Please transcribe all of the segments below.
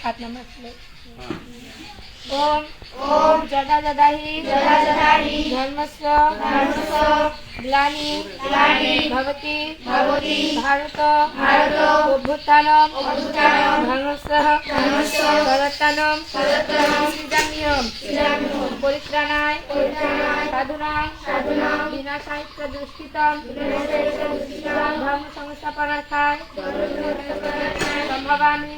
7 নম্বর ছিল। ओम ओम जदा जदा ही धर्मस्य ग्लानि भवति भारत अभ्युत्थानं धर्मस्य तदत्थानं सृजाम्यहं परित्राणाय साधूनां विनाशाय च दुष्कृतं धर्म संस्थापनार्थाय संभवामि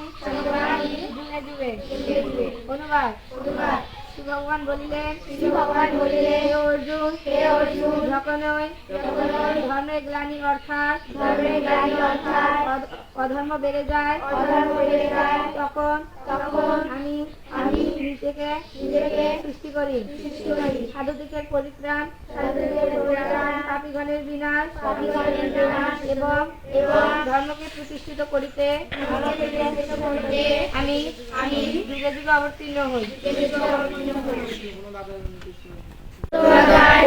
जुगे जुगे। অনুবাদ শ্রী ভগবান বলিলেন হে অর্জুন যখনই ধর্মের গ্লানি অর্থাৎ অধর্ম বেড়ে যায় তখন আমি নিজেকে সৃষ্টি করি সাধুদিকের পরিত্রাণ পাপীগণের বিনাশ এবং ধর্মকে প্রতিষ্ঠিত করিতে আমি যুগে যুগে অবতীর্ণ হই।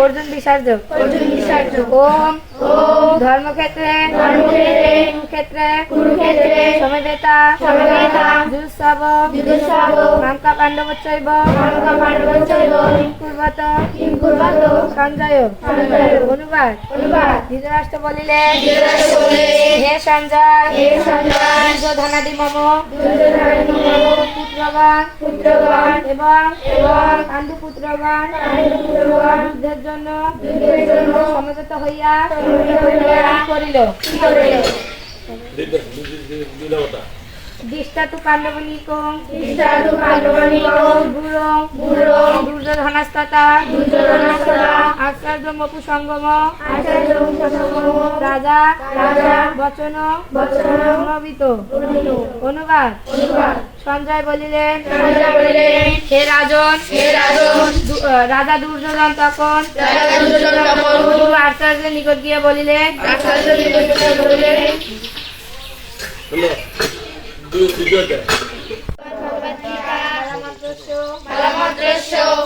অর্জুন বিসর্জ ওম ধর্মক্ষেত্রে কুরুক্ষেত্রে সমবেতা যুৎসব মাঙ্কা পাণ্ডবচ্চৈব কিং কুর্বত সঞ্জয়। অনুবাদ ধৃতরাষ্ট্র বলিলেন হে সঞ্জয় দুর্যোধনাদি মম পুত্রগণ এবং পাণ্ডু পুত্রগণ যুদ্ধের জন্য সমবেত হইয়া করিল। দৃষ্টাতু পাণ্ডবানিকং দুর্যোধনাস্তথা আচার্য মপু সঙ্গম রাজা বচন নবিত। অনুবাদ সঞ্জয় বলিলেন হে রাজন রাজা দুর্যোধন তখন আচার্যের নিকট গিয়ে বলিলেন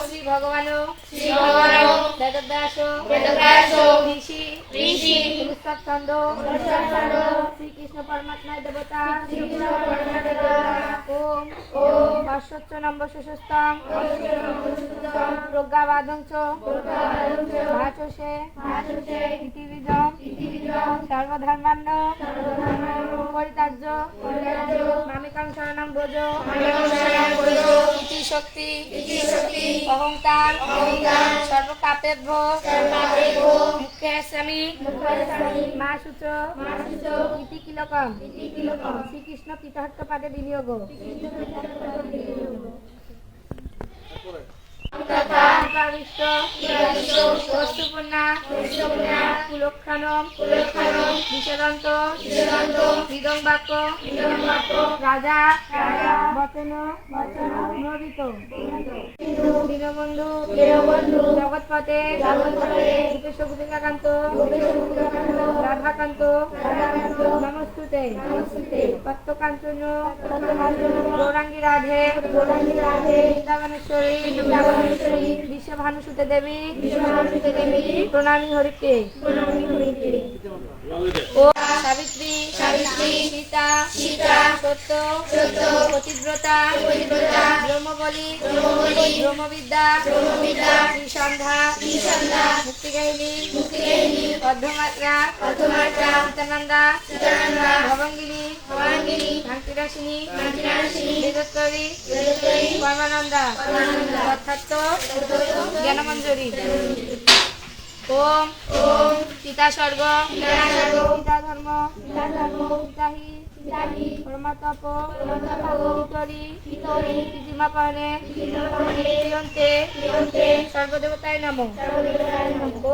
শ্রী ভগবান বেদব্যাস ঋষি পুরুষোত্তম শ্রীকৃষ্ণ পরমাত্মায় দেবতা ওম অশ্বচ্ছ নম্বর সুস্থম প্রজ্ঞাবাদং চ ভাচসে পৃথিবীজম সর্বধর্মান্ন পরিত্যাজ্য মামিকাং শরণং ব্রজ ইতি শক্তি অহংকার সর্বপাপেভ্য মুখ্যস্বামী মা শুচ ইতি কিলকম শ্রীকৃষ্ণ পিতহট্টপাদে বিনিয়োগ। রাজা বচন নবিত। দীনবন্ধু জগৎপতে ভূপেশ গোপিকাকান্ত রাধাকান্ত নমস্তুতে তত্ত্বকাঞ্চন গৌরাঙ্গী রাধে বৃন্দাবনেশ্বরী বিশ্বভানুসুতে দেবী প্রণামী হরিকে। ও সাবিত্রী সীতা সত্য পতিব্রতা ব্রহ্মবলী ব্রহ্মবিদ্যা সন্ধ্যা মুক্তিকাহিনী অর্ধমাত্রা সীতানন্দা ভবঙ্গিনী ভাঙ্কিরাসিনী বেদত্তরী পরমানন্দা তথার্থ জ্ঞানমঞ্জরী। ওম পিতা স্বর্গ পিতা ধর্ম পিতাহি পরমাতপ পিতৃমাপনে প্রিয়ন্তে সর্বদেবতায় নমঃ।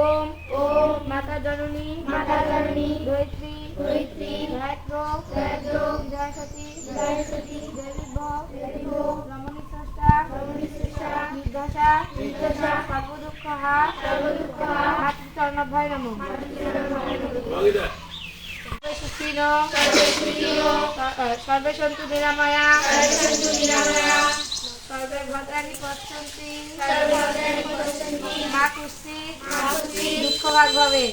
ওম মাতা জননী ধরিত্রী গায়ত্র বিজয়সতী দেবীভ্য রমণী স্রষ্টা নির্দশা সর্বদুঃখহা মাতৃচরণভয় নমঃ। সর্বে সন্তু নিরাময়া সর্বে ভদ্রাণি পশ্যন্তি মা কুষ্টি দুঃখ ভাগ ভবে।